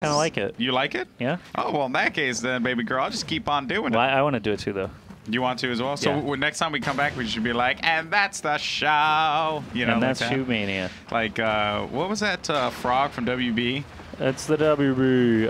kind of like it. You like it? Yeah. Oh, well, in that case, then, baby girl, I'll just keep on doing Well, it. I want to do it too, though. You want to as well? So Yeah. next time we come back, we should be like, and that's the show. You know, And that's like that. Shootmania. Like, what was that frog from WB? It's the WB.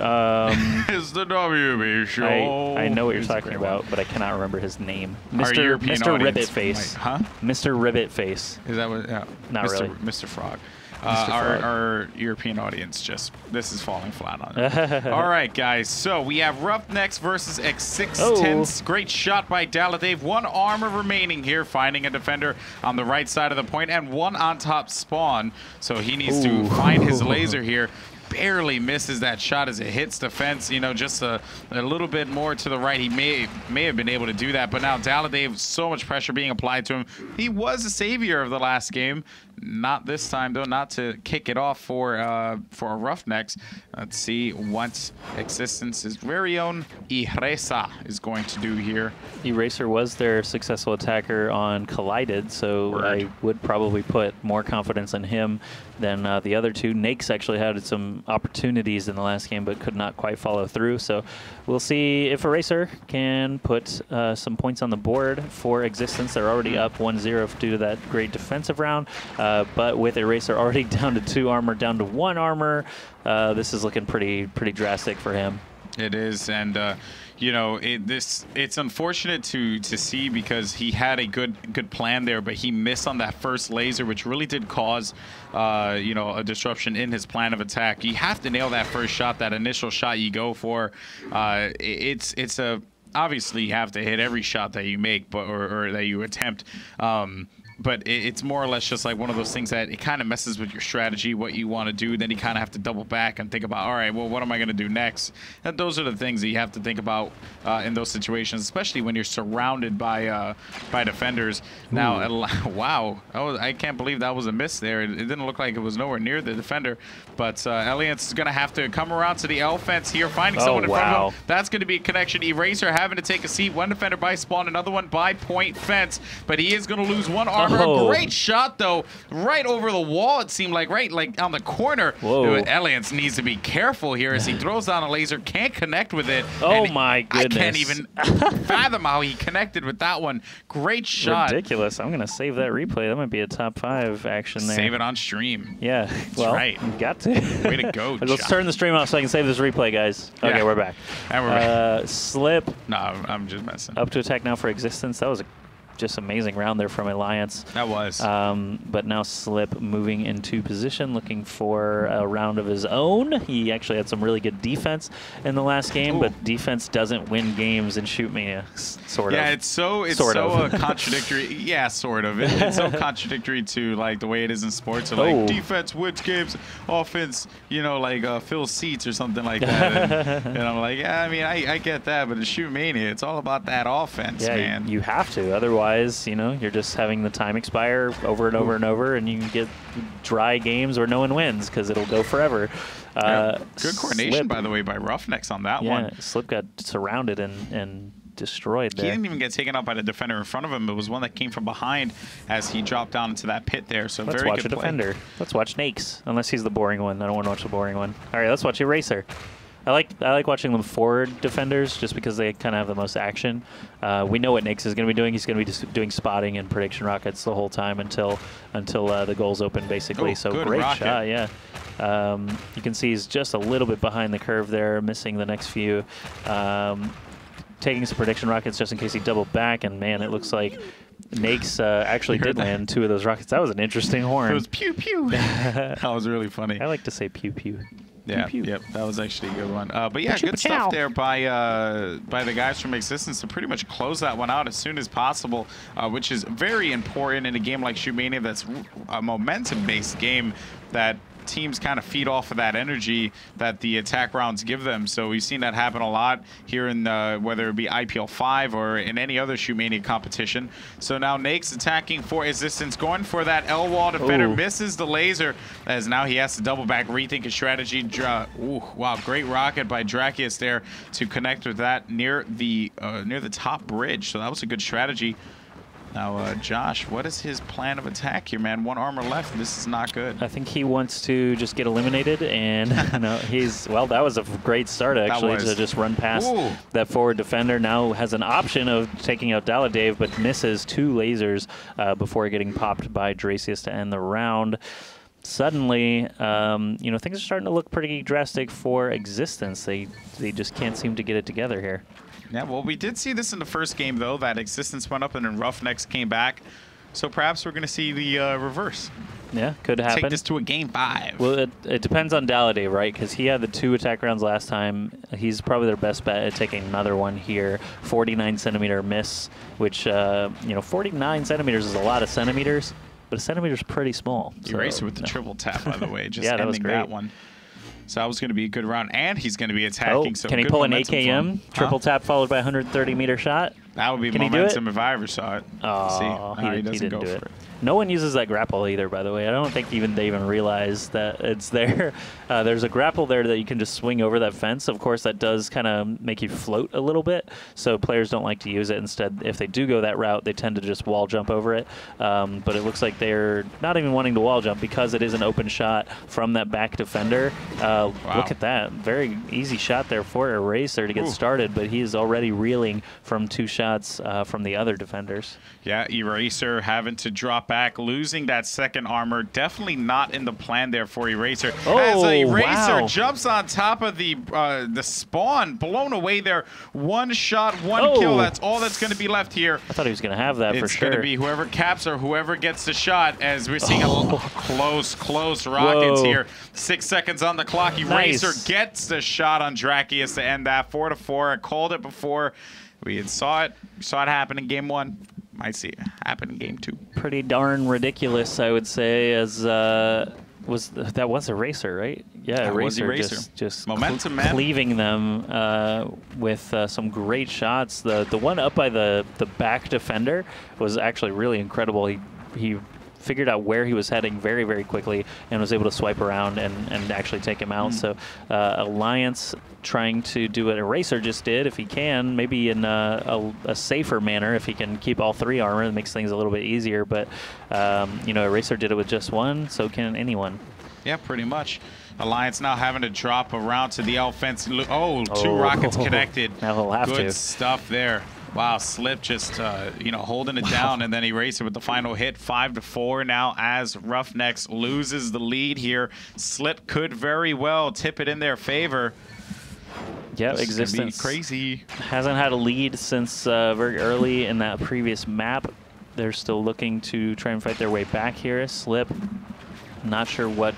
It's the WB show. I know what you're It's a talking great about, one. but I cannot remember his name. Our European Mr. Ribbit audience Face. might- huh? Mr. Ribbit Face. Is that what? Yeah. Not Mr. really. Mr. Frog. Mr. Frog. Our European audience this is falling flat on it. All right, guys. So we have RoughNex versus X6tence. Great shot by Dave. One armor remaining here, finding a defender on the right side of the point and one on top spawn. So he needs to find his laser here. Barely misses that shot as it hits the fence, you know, just a little bit more to the right. He may have been able to do that, but now Dave, so much pressure being applied to him. He was a savior of the last game. Not this time, though, not to kick it off for RoughNex. Let's see what X6tence's very own Eraser is going to do here. Eraser was their successful attacker on Collided, so I would probably put more confidence in him than the other two. RoughNex actually had some opportunities in the last game, but could not quite follow through. So we'll see if Eraser can put some points on the board for X6tence. They're already up 1-0 due to that great defensive round. But with Eraser already down to 2 armor, down to 1 armor, this is looking pretty drastic for him. It is, and you know, it's unfortunate to see because he had a good plan there, but he missed on that first laser, which really did cause you know, a disruption in his plan of attack. You have to nail that first shot, that initial shot you go for. It's a obviously you have to hit every shot that you make, but or that you attempt. But it's more or less just like one of those things that it kind of messes with your strategy, what you want to do. Then you kind of have to double back and think about, all right, well, what am I going to do next? And those are the things that you have to think about in those situations, especially when you're surrounded by defenders. Now, wow, I can't believe that was a miss there. It didn't look like it was nowhere near the defender. But Alliance is going to have to come around to the L fence here, finding someone in front of him. That's going to be a connection. Eraser having to take a seat. One defender by spawn, another one by point fence. But he is going to lose one armor. Great shot, though, right over the wall, it seemed like, right like on the corner. Alliance needs to be careful here as he throws down a laser, can't connect with it. Oh, my goodness. I can't even fathom how he connected with that one. Great shot. Ridiculous. I'm going to save that replay. That might be a top 5 action there. Save it on stream. Yeah. That's well, right. You got to. Way to go, Let's turn the stream off so I can save this replay, guys. Okay, yeah. we're back. And we're back. Slip. No, I'm just messing. Up to attack now for X6tence. That was a just amazing round there from Alliance. That was. But now Slip moving into position, looking for a round of his own. He actually had some really good defense in the last game, but defense doesn't win games in Shootmania, sort of. Yeah, it's so contradictory. Yeah, sort of. It's so contradictory to like the way it is in sports. So, like defense wins games, offense, you know, like fill seats or something like that. And I'm like, yeah, I mean, I get that, but in Shootmania, it's all about that offense, man. You have to, otherwise. You know, you're just having the time expire over and over and over, and you can get dry games where no one wins because it'll go forever. Good coordination, Slip, by the way, by RoughNex on that one. Slip got surrounded and destroyed there. He didn't even get taken out by the defender in front of him. It was one that came from behind as he dropped down into that pit there. So let's very watch good a defender. Let's watch RoughNex, unless he's the boring one. I don't want to watch the boring one. All right, let's watch Eraser. I like watching them forward defenders just because they kind of have the most action. We know what RoughNex is going to be doing. He's going to be just doing spotting and prediction rockets the whole time until the goal's open, basically. So great shot, yeah. You can see he's just a little bit behind the curve there, missing the next few. Taking some prediction rockets just in case he doubled back, and man, it looks like RoughNex actually did land 2 of those rockets. That was an interesting horn. It was pew pew. That was really funny. I like to say pew pew. Yeah, yep, that was actually a good one. But yeah, good stuff there by the guys from X6tence to pretty much close that one out as soon as possible, which is very important in a game like Shootmania that's a momentum-based game that teams kind of feed off of that energy that the attack rounds give them. So we've seen that happen a lot here in whether it be IPL 5 or in any other Shootmania competition. So now RoughNex attacking for X6tence, going for that L wall. Defender misses the laser as now he has to double back, rethink his strategy. Wow, great rocket by Drakius there to connect with that near the top bridge. So that was a good strategy. Now, Josh, what is his plan of attack here, man? 1 armor left. This is not good. I think he wants to just get eliminated, and no, well, that was a great start, actually, to just run past that forward defender. Now has an option of taking out Daladave, but misses 2 lasers before getting popped by Dracius to end the round. Suddenly, you know, things are starting to look pretty drastic for X6tence. They just can't seem to get it together here. Yeah, well, we did see this in the first game, though, that X6tence went up and then RoughNex came back. So perhaps we're going to see the reverse. Yeah, could happen. Take this to a game 5. Well, it depends on Daladave, right? Because he had the 2 attack rounds last time. He's probably their best bet at taking another one here. 49-centimeter miss, which, you know, 49 centimeters is a lot of centimeters, but a centimeter's pretty small. Eraser with the triple tap, by the way, just yeah, that ending that one. So that was going to be a good round, and he's going to be attacking. So can he pull an AKM? Triple tap followed by 130-meter shot? That would be momentum if I ever saw it. Oh, he doesn't go for it. No one uses that grapple either, by the way. I don't think they even realize that it's there. There's a grapple there that you can just swing over that fence. Of course, that does kind of make you float a little bit, so players don't like to use it. Instead, if they do go that route, they tend to just wall jump over it. But it looks like they're not even wanting to wall jump because it is an open shot from that back defender. Wow. Look at that. Very easy shot there for Eraser to get started, but he is already reeling from 2 shots from the other defenders. Yeah, Eraser having to drop back, losing that second armor. Definitely not in the plan there for Eraser. As Eraser jumps on top of the spawn, blown away there. 1 shot, 1 kill. That's all that's going to be left here. I thought he was going to have that for sure. It's going to be whoever caps or whoever gets the shot, as we're seeing a close rockets here. 6 seconds on the clock. Eraser gets the shot on Dracius to end that 4-4. I called it before. We saw it happen in game 1. Might see it happen in game 2. Pretty darn ridiculous, I would say, as that was Eraser, right? Yeah, Eraser just momentum, man. Cleaving them with some great shots. The one up by the back defender was actually really incredible. He figured out where he was heading very, very quickly and was able to swipe around and actually take him out. So Alliance trying to do what Eraser just did, if he can, maybe in a safer manner, if he can keep all 3 armor. It makes things a little bit easier. But, you know, Eraser did it with just 1, so can anyone. Yeah, pretty much. Alliance now having to drop around to the L fence. 2 rockets connected. Now he'll have to. Good stuff there. Wow, Slip just, you know, holding it down, and then Eraser with the final hit, 5-4 now as RoughNex loses the lead here. Slip could very well tip it in their favor. Yeah, X6tence crazy. Hasn't had a lead since very early in that previous map. They're still looking to try and fight their way back here. Slip, not sure what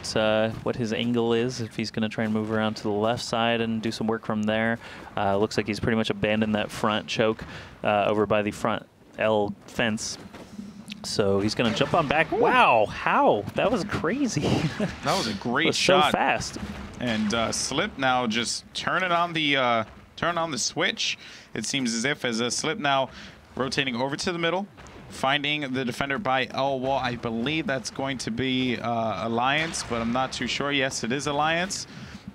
his angle is, if he's going to try and move around to the left side and do some work from there. Looks like he's pretty much abandoned that front choke over by the front L fence. So he's going to jump on back. Wow, how? That was crazy. That was a great shot. So fast. And Slip now just turning on the switch. It seems as if Slip now rotating over to the middle, finding the defender by L wall. I believe that's going to be Alliance, but I'm not too sure. Yes, it is Alliance.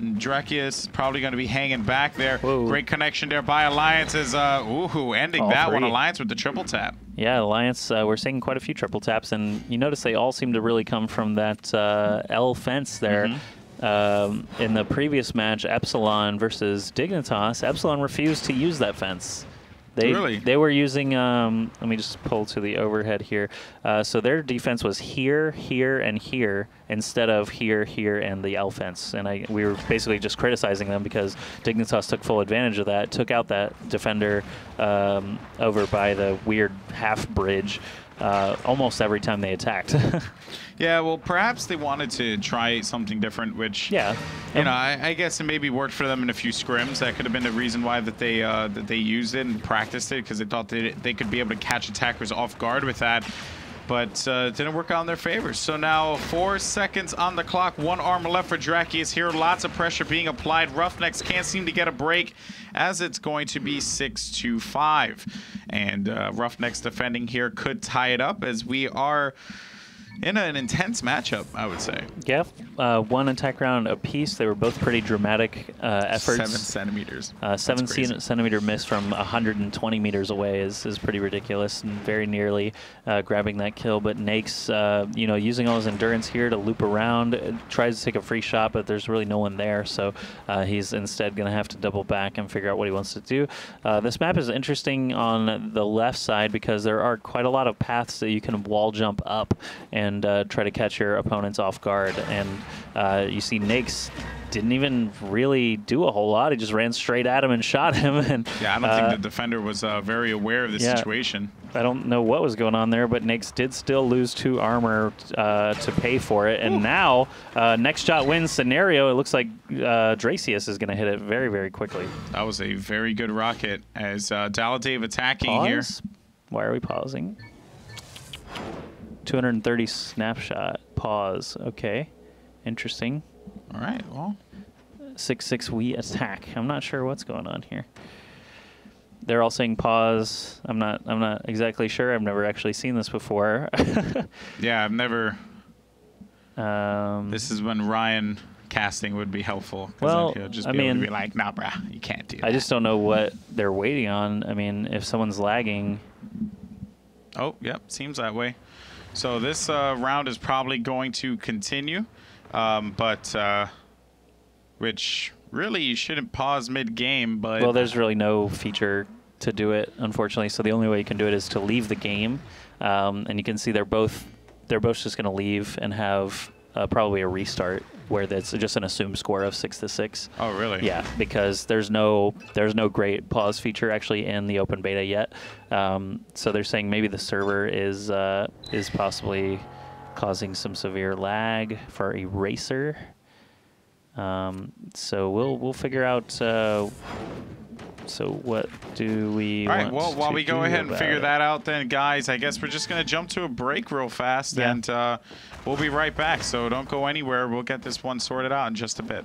Dracius probably going to be hanging back there. Whoa. Great connection there by Alliance as ending that one. Alliance with the triple tap. Yeah, Alliance, we're seeing quite a few triple taps, and you notice they all seem to really come from that L fence there. In the previous match, Epsilon versus Dignitas, Epsilon refused to use that fence. They were using, let me just pull to the overhead here. So their defense was here, here, and here instead of here, here, and the L fence. And we were basically just criticizing them because Dignitas took full advantage of that, took out that defender over by the weird half bridge almost every time they attacked. Yeah, well, perhaps they wanted to try something different, which, you know, I guess it maybe worked for them in a few scrims. That could have been the reason why that they used it and practiced it, because they thought they could be able to catch attackers off guard with that. But it didn't work out in their favor. So now 4 seconds on the clock. 1 armor left for Dracius here. Lots of pressure being applied. RoughNex can't seem to get a break, as it's going to be 6-5. And RoughNex defending here could tie it up, as we are in an intense matchup, I would say. Yeah, one attack round apiece. They were both pretty dramatic efforts. 7 centimeters. 7 centimeter miss from 120 meters away is pretty ridiculous and very nearly grabbing that kill. But Nake's, you know, using all his endurance here to loop around, tries to take a free shot, but there's really no one there. So he's instead going to have to double back and figure out what he wants to do. This map is interesting on the left side because there are quite a lot of paths that you can wall jump up and try to catch your opponents off guard. And you see Nake's didn't even really do a whole lot. He just ran straight at him and shot him. And yeah, I don't think the defender was very aware of the situation. I don't know what was going on there, but Nake's did still lose 2 armor to pay for it. And now, next shot wins scenario. It looks like Dracius is going to hit it very, very quickly. That was a very good rocket as Daladave attacking Pause? here. Why are we pausing? 230 snapshot. Pause. Okay. Interesting. All right. Well, 6-6 we attack. I'm not sure what's going on here. They're all saying pause. I'm not exactly sure. I've never actually seen this before. yeah, I've never. This is when Ryan casting would be helpful. Well, he'll just I be able mean, to be like, nah, brah, you can't do that. I just don't know what they're waiting on. I mean, if someone's lagging. Oh, yep, seems that way. So this round is probably going to continue, which really you shouldn't pause mid-game. But well, there's really no feature to do it, unfortunately. So the only way you can do it is to leave the game, and you can see they're both just going to leave and have probably a restart where that's just an assumed score of 6-6. Oh, really? Yeah, because there's no great pause feature actually in the open beta yet. So they're saying maybe the server is possibly causing some severe lag for Eraser. So we'll figure out. So what do we? All right. Well, while we go ahead and figure it? that out, then guys, I guess we're just gonna jump to a break real fast, and we'll be right back. So don't go anywhere. We'll get this one sorted out in just a bit.